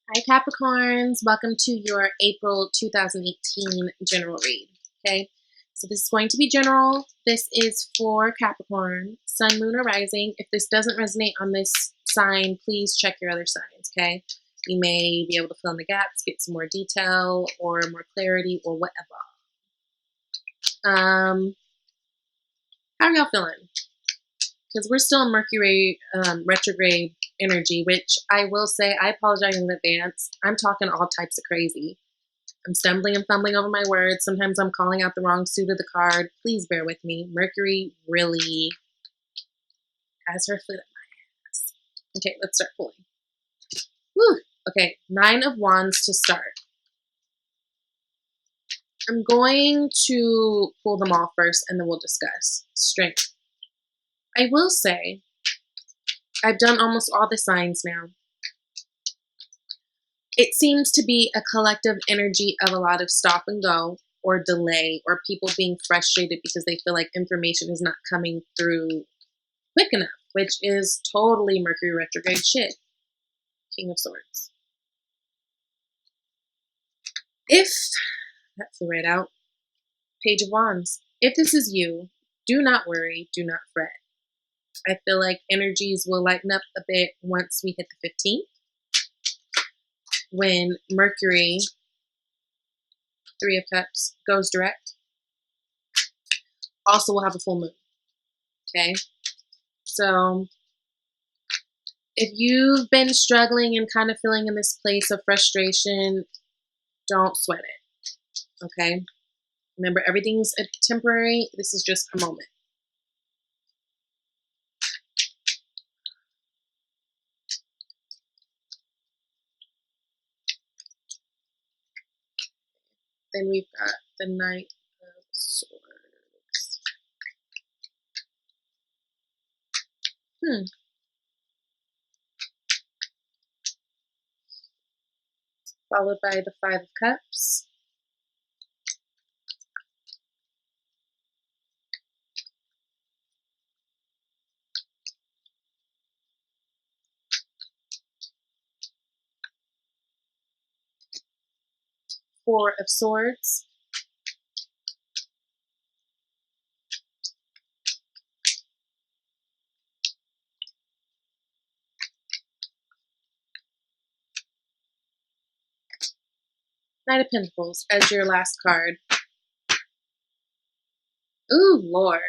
Hi Capricorns, welcome to your April 2018 general read. Okay, so this is going to be general. This is for Capricorn, Sun, Moon, or Rising. If this doesn't resonate on this sign, please check your other signs. Okay, you may be able to fill in the gaps, get some more detail or more clarity or whatever. How are y'all feeling? Because we're still in Mercury retrograde energy, which I will say, I apologize in advance. I'm talking all types of crazy. I'm stumbling and fumbling over my words. Sometimes I'm calling out the wrong suit of the card. Please bear with me. Mercury really has her foot up my ass. Okay, let's start pulling. Woo! Okay, 9 of Wands to start. I'm going to pull them all first and then we'll discuss. Strength. I will say, I've done almost all the signs now. It seems to be a collective energy of a lot of stop and go or delay or people being frustrated because they feel like information is not coming through quick enough, which is totally Mercury retrograde shit. King of Swords. If, that's the right out, Page of Wands. If this is you, do not worry, do not fret. I feel like energies will lighten up a bit once we hit the 15th. When Mercury, 3 of Cups, goes direct. Also, we'll have a full moon. Okay? So, if you've been struggling and kind of feeling in this place of frustration, don't sweat it. Okay? Remember, everything's temporary. This is just a moment. Then we've got the Knight of Swords. Followed by the 5 of Cups. Four of Swords. Knight of Pentacles as your last card. Ooh, Lord.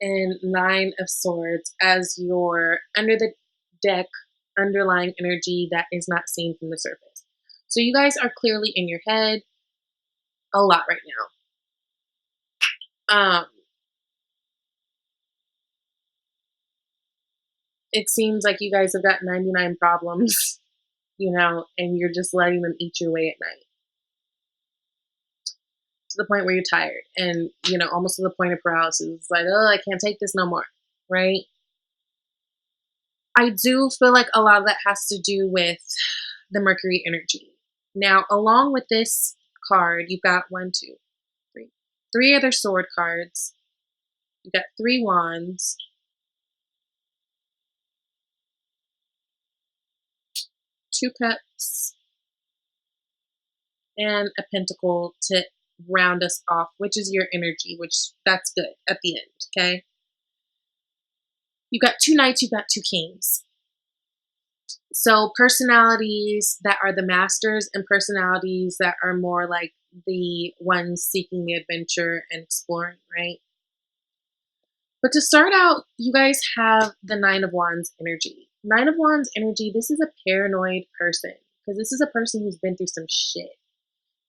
And 9 of Swords as your under the deck underlying energy that is not seen from the surface. So you guys are clearly in your head a lot right now. It seems like you guys have got 99 problems, and you're just letting them eat your way at night. To the point where you're tired and, almost to the point of paralysis. It's like, oh, I can't take this no more, right? I do feel like a lot of that has to do with the Mercury energy. Now, along with this card, you've got 3 other sword cards. You've got 3 wands. 2 cups. And a pentacle to round us off, which is your energy, which that's good at the end, okay? You've got 2 knights, you've got 2 kings. So personalities that are the masters and personalities that are more like the ones seeking the adventure and exploring, right? But to start out, you guys have the 9 of Wands energy. 9 of Wands energy, this is a paranoid person because this is a person who's been through some shit.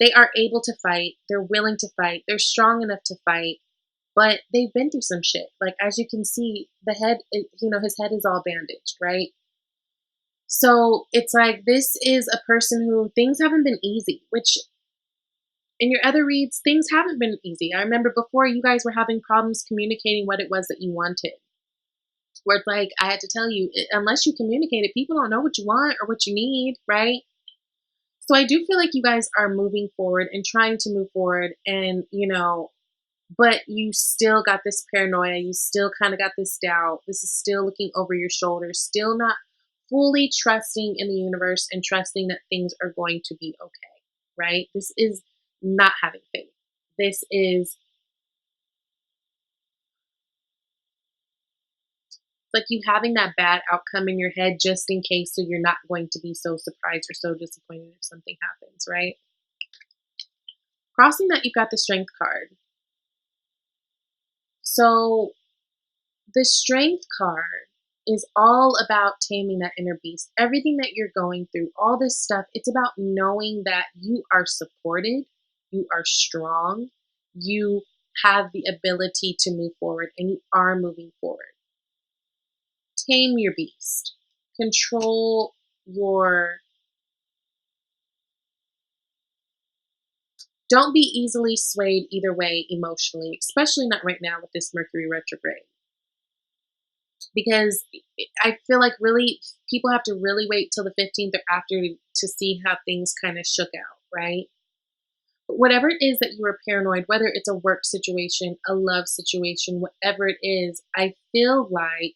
They are able to fight. They're willing to fight. They're strong enough to fight, but they've been through some shit. Like, as you can see, the head, his head is all bandaged, right? So it's like, this is a person who things haven't been easy, which in your other reads, things haven't been easy. I remember before you guys were having problems communicating what it was that you wanted. Where it's like, I had to tell you, unless you communicate it, people don't know what you want or what you need, right? So I do feel like you guys are moving forward and trying to move forward and, but you still got this paranoia. You still kind of got this doubt. This is still looking over your shoulder, still not fully trusting in the universe and trusting that things are going to be okay, right? This is not having faith. This is like you having that bad outcome in your head just in case, so you're not going to be so surprised or so disappointed if something happens, right? Crossing that, you've got the Strength card. So the Strength card is all about taming that inner beast. Everything that you're going through, all this stuff, it's about knowing that you are supported, you are strong, you have the ability to move forward, and you are moving forward. Tame your beast. Control your. Don't be easily swayed either way emotionally, especially not right now with this Mercury retrograde. Because I feel like really people have to really wait till the 15th or after to see how things kind of shook out, right? But whatever it is that you are paranoid, whether it's a work situation, a love situation, whatever it is, I feel like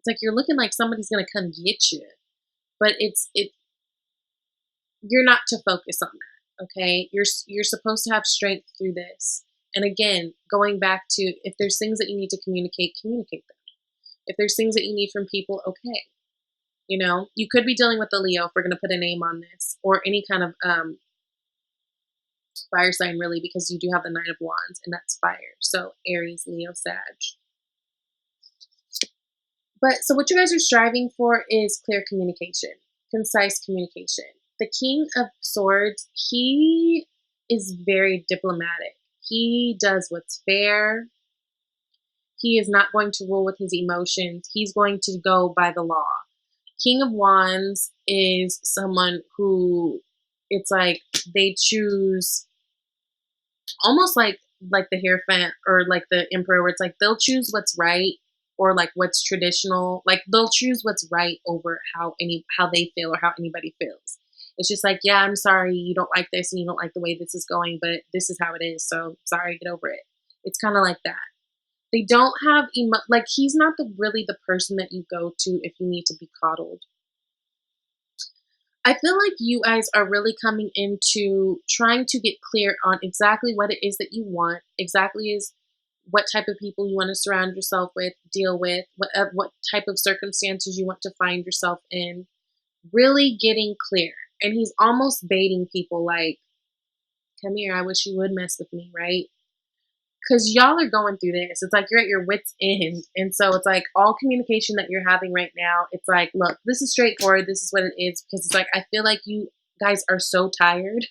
it's like you're looking like somebody's gonna come get you. But you're not to focus on that, okay? You're supposed to have strength through this. And again, going back to if there's things that you need to communicate, communicate them. If there's things that you need from people, okay. You know, you could be dealing with a Leo if we're going to put a name on this, or any kind of fire sign, really, because you do have the Nine of Wands, and that's fire. So Aries, Leo, Sag. But so what you guys are striving for is clear communication, concise communication. The King of Swords, he is very diplomatic. He does what's fair. He is not going to rule with his emotions. He's going to go by the law. King of Wands is someone who it's like they choose almost like the Hierophant or like the Emperor, where it's like they'll choose what's right or like what's traditional. Like they'll choose what's right over how they feel or how anybody feels. It's just like, yeah, I'm sorry you don't like this and you don't like the way this is going, but this is how it is. So sorry, get over it. It's kind of like that. They don't have like he's not really the person that you go to if you need to be coddled. I feel like you guys are really coming into trying to get clear on exactly what it is that you want, exactly is what type of people you want to surround yourself with, deal with, what type of circumstances you want to find yourself in. Really getting clear. And he's almost baiting people like, come here, I wish you would mess with me, right? Because y'all are going through this. It's like you're at your wit's end. And so it's like all communication that you're having right now, it's like, look, this is straightforward. This is what it is. Because it's like, I feel like you guys are so tired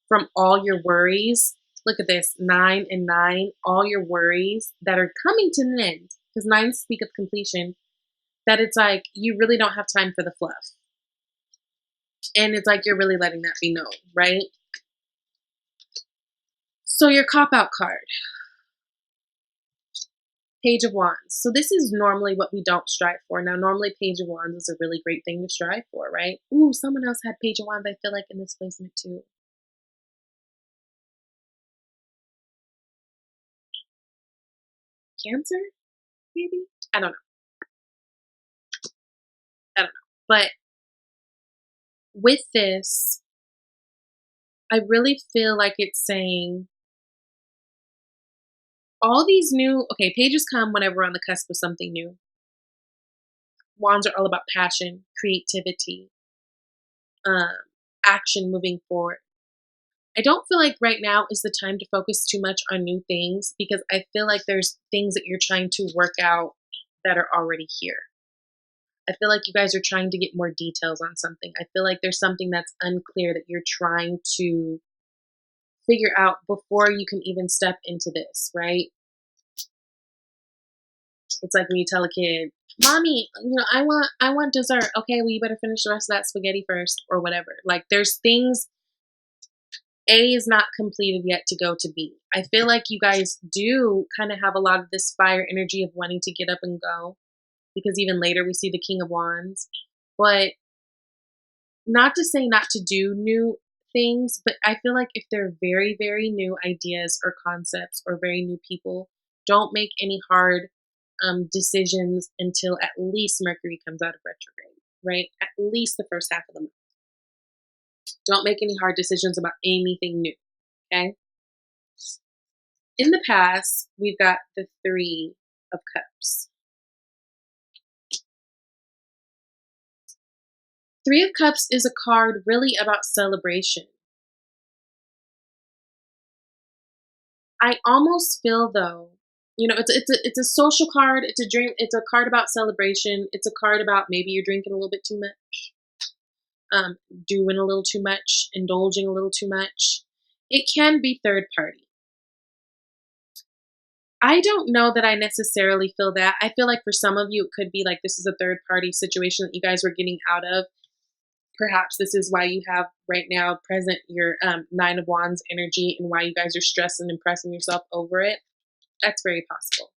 from all your worries. Look at this, 9 and 9, all your worries that are coming to an end. Because 9 speak of completion. That it's like, you really don't have time for the fluff. And it's like, you're really letting that be known, right? So your cop-out card. Page of Wands. So this is normally what we don't strive for. Now, normally Page of Wands is a really great thing to strive for, right? Ooh, someone else had Page of Wands, I feel like, in this placement too. Cancer? Maybe? I don't know. But with this, I really feel like it's saying all these new, okay, pages come whenever we're on the cusp of something new. Wands are all about passion, creativity, action moving forward. I don't feel like right now is the time to focus too much on new things because I feel like there's things that you're trying to work out that are already here. I feel like you guys are trying to get more details on something. I feel like there's something that's unclear that you're trying to figure out before you can even step into this, right? It's like when you tell a kid, "Mommy, I want dessert." Okay, well, you better finish the rest of that spaghetti first or whatever. Like there's things A is not completed yet to go to B. I feel like you guys do kind of have a lot of this fire energy of wanting to get up and go because even later we see the King of Wands. But not to say not to do new things, but I feel like if they're very, very new ideas or concepts or very new people, don't make any hard decisions until at least Mercury comes out of retrograde. right? At least the first half of the month. Don't make any hard decisions about anything new, okay? In the past, we've got the Three of Cups. Three of Cups is a card really about celebration. I almost feel though, it's a social card. It's a drink. It's a card about celebration. It's a card about maybe you're drinking a little bit too much, doing a little too much, indulging a little too much. It can be third party. I don't know that I necessarily feel that. I feel like for some of you, it could be like this is a third party situation that you guys were getting out of. Perhaps this is why you have right now present your Nine of Wands energy and why you guys are stressing and pressing yourself over it. That's very possible.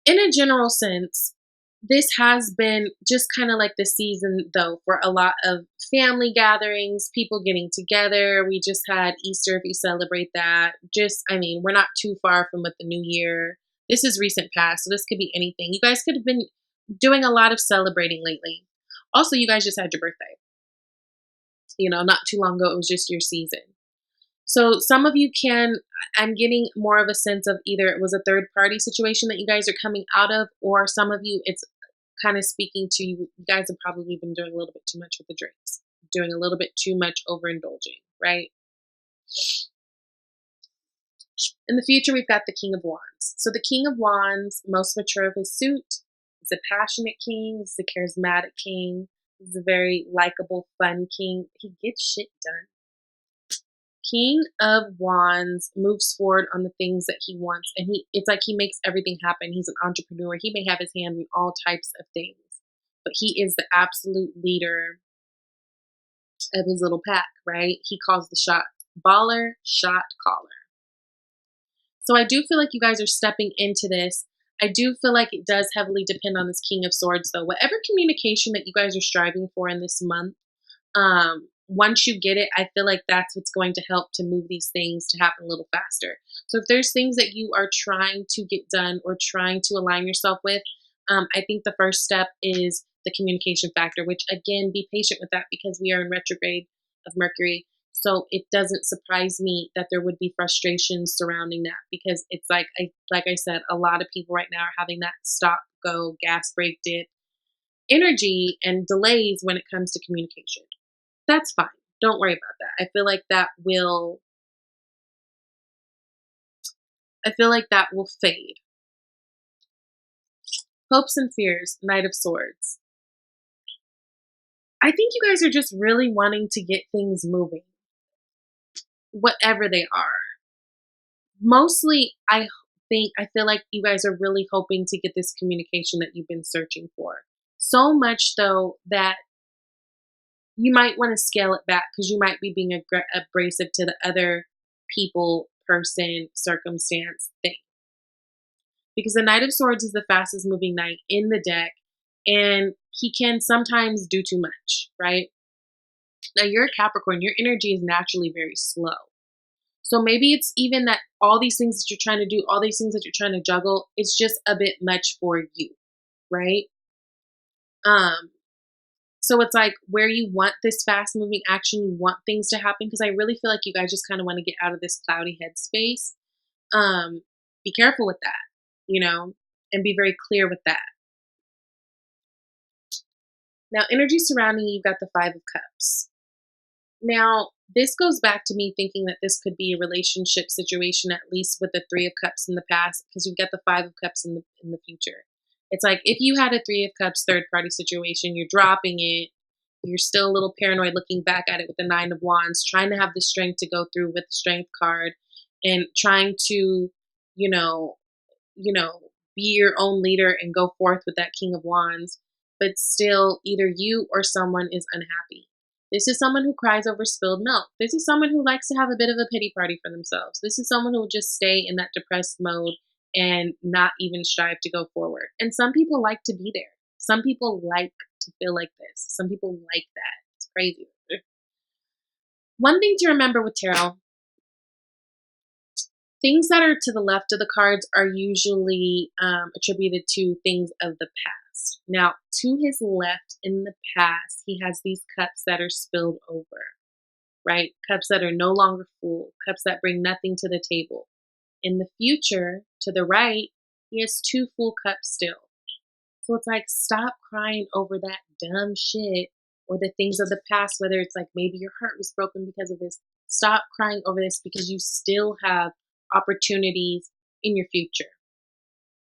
In a general sense, this has been just kind of like the season, though, for a lot of family gatherings, people getting together. We just had Easter, if you celebrate that. We're not too far from with the new year. This is recent past, so this could be anything. You guys could have been doing a lot of celebrating lately. Also, you guys just had your birthday. Not too long ago, it was just your season. So some of you I'm getting more of a sense of either it was a third party situation that you guys are coming out of, or some of you, it's kind of speaking to you. You guys have probably been doing a little bit too much with the drinks, doing a little bit too much overindulging, right? In the future, we've got the King of Wands. So the King of Wands, most mature of his suit, is a passionate king. He's a charismatic king. He's a very likable, fun king. He gets shit done. King of Wands moves forward on the things that he wants, and it's like he makes everything happen. He's an entrepreneur. He may have his hand in all types of things, but he is the absolute leader of his little pack, right? He calls the shot. Baller, shot caller. So I do feel like you guys are stepping into this. I do feel like it does heavily depend on this King of Swords, though. Whatever communication that you guys are striving for in this month, once you get it, I feel like that's what's going to help to move these things to happen a little faster. So if there's things that you are trying to get done or trying to align yourself with, I think the first step is the communication factor, which again, be patient with that because we are in retrograde of Mercury. So it doesn't surprise me that there would be frustration surrounding that because it's like I said, a lot of people right now are having that stop, go, gas, brake, dip energy and delays when it comes to communication. That's fine. Don't worry about that. I feel like that will fade. Hopes and fears, Knight of Swords. I think you guys are just really wanting to get things moving, whatever they are. Mostly, I feel like you guys are really hoping to get this communication that you've been searching for. So much, though, that you might want to scale it back because you might be being abrasive to the other people, person, circumstance, thing. Because the Knight of Swords is the fastest moving knight in the deck, and he can sometimes do too much, right? Now, you're a Capricorn. Your energy is naturally very slow. So maybe it's even that all these things that you're trying to do, all these things that you're trying to juggle, it's just a bit much for you, right? So it's like where you want this fast moving action, you want things to happen, because I really feel like you guys just kind of want to get out of this cloudy headspace. Be careful with that, and be very clear with that. Now, energy surrounding you've got the Five of Cups. Now, this goes back to me thinking that this could be a relationship situation, at least with the Three of Cups in the past, because you've got the Five of Cups in the future. It's like if you had a Three of Cups third party situation, you're dropping it. You're still a little paranoid looking back at it with the Nine of Wands, trying to have the strength to go through with the Strength card and trying to, be your own leader and go forth with that King of Wands. But still, either you or someone is unhappy. This is someone who cries over spilled milk. This is someone who likes to have a bit of a pity party for themselves. This is someone who will just stay in that depressed mode and not even strive to go forward. And some people like to be there. Some people like to feel like this. Some people like that. It's crazy. One thing to remember with tarot, Things that are to the left of the cards are usually attributed to things of the past. Now, to his left in the past, he has these cups that are spilled over, right? Cups that are no longer full, cups that bring nothing to the table. In the future, to the right, he has two full cups still. So it's like, stop crying over that dumb shit or the things of the past, whether it's like maybe your heart was broken because of this. Stop crying over this because you still have opportunities in your future.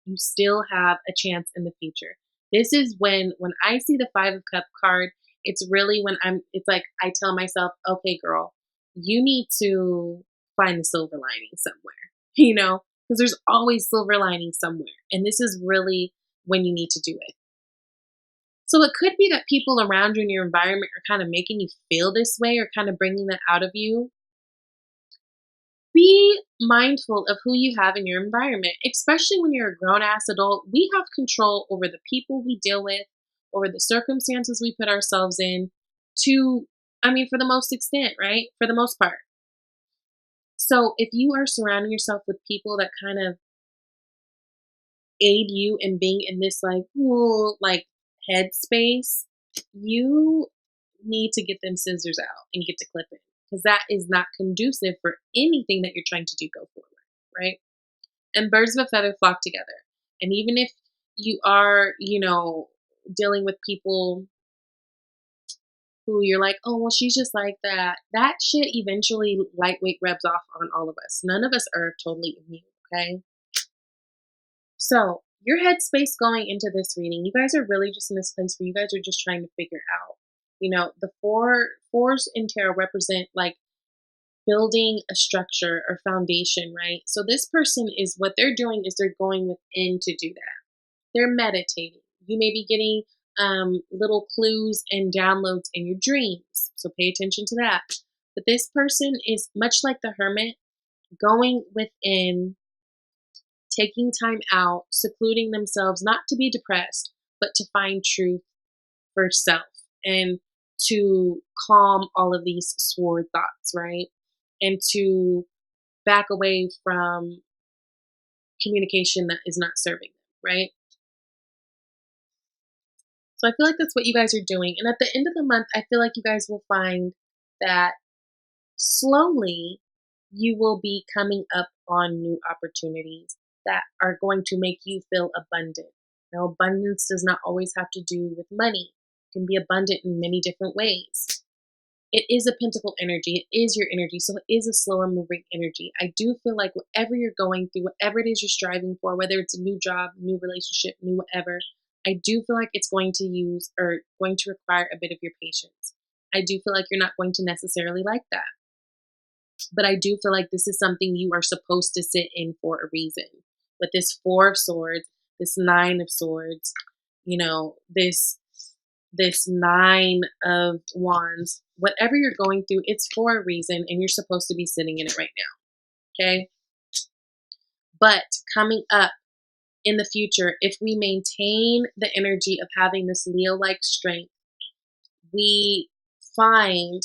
You still have a chance in the future. This is when I see the 5 of Cup card, it's really it's like I tell myself, okay, girl, you need to find the silver lining somewhere, because there's always silver lining somewhere. And this is really when you need to do it. So it could be that people around you in your environment are kind of making you feel this way or kind of bringing that out of you. Be mindful of who you have in your environment, especially when you're a grown ass adult. We have control over the people we deal with, over the circumstances we put ourselves in for the most extent, right? For the most part. So if you are surrounding yourself with people that kind of aid you in being in this like headspace, you need to get them scissors out and get to clipping, because that is not conducive for anything that you're trying to do go forward, right? And birds of a feather flock together. And even if you are, dealing with people who you're like, oh, well, she's just like that. That shit eventually lightweight rubs off on all of us. None of us are totally immune, okay? So your headspace going into this reading, you guys are really just in this place where you guys are just trying to figure out, the fours in tarot represent like building a structure or foundation, right? So this person what they're doing is they're going within to do that. They're meditating. You may be getting little clues and downloads in your dreams. So pay attention to that. But this person is much like the hermit, going within, taking time out, secluding themselves, not to be depressed, but to find truth for self and to calm all of these sword thoughts, right? And to back away from communication that is not serving them, right? So I feel like that's what you guys are doing. And at the end of the month, I feel like you guys will find that slowly you will be coming up on new opportunities that are going to make you feel abundant. Now, abundance does not always have to do with money. It can be abundant in many different ways. It is a pentacle energy. It is your energy. So it is a slower moving energy. I do feel like whatever you're going through, whatever it is you're striving for, whether it's a new job, new relationship, new whatever, I do feel like it's going to require a bit of your patience. I do feel like you're not going to necessarily like that. But I do feel like this is something you are supposed to sit in for a reason. With this 4 of Swords, this 9 of Swords, this 9 of Wands, whatever you're going through, it's for a reason, and you're supposed to be sitting in it right now, okay? But coming up in the future, if we maintain the energy of having this Leo-like strength, we find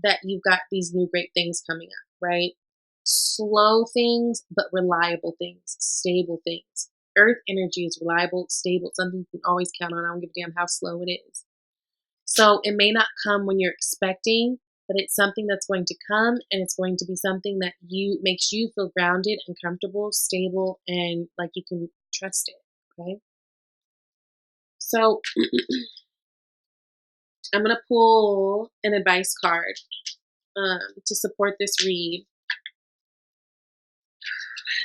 that you've got these new great things coming up, right? Slow things, but reliable things, stable things. Earth energy is reliable, stable, something you can always count on. I don't give a damn how slow it is. So it may not come when you're expecting, but it's something that's going to come, and it's going to be something that makes you feel grounded and comfortable, stable, and like you can trust it, okay? So I'm going to pull an advice card to support this read.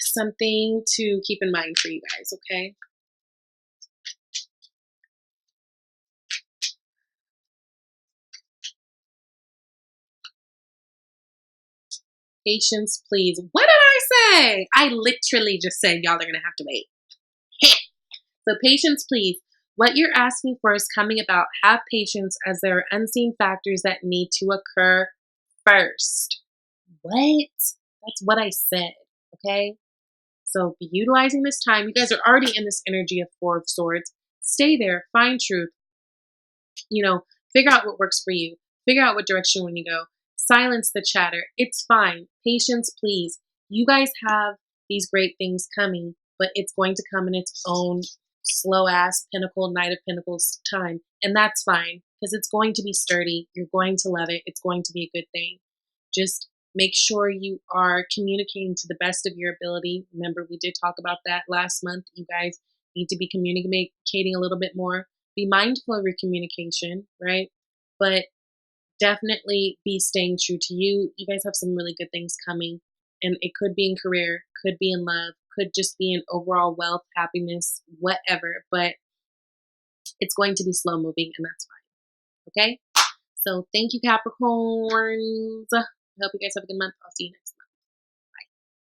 Something to keep in mind for you guys, okay? Patience, please. What did I say? I literally just said y'all are going to have to wait. So patience, please. What you're asking for is coming about. Have patience, as there are unseen factors that need to occur first. What? That's what I said, okay? So be utilizing this time. You guys are already in this energy of 4 of Swords. Stay there. Find truth. Figure out what works for you. Figure out what direction you want to go. Silence the chatter. It's fine. Patience, please. You guys have these great things coming, but it's going to come in its own slow ass Pinnacle, Knight of Pentacles time. And that's fine because it's going to be sturdy. You're going to love it. It's going to be a good thing. Just make sure you are communicating to the best of your ability. Remember, we did talk about that last month. You guys need to be communicating a little bit more. Be mindful of your communication, right? But definitely be staying true to you. You guys have some really good things coming. And it could be in career, could be in love, could just be in overall wealth, happiness, whatever. But it's going to be slow moving, and that's fine. Okay? So thank you, Capricorns. I hope you guys have a good month. I'll see you next month.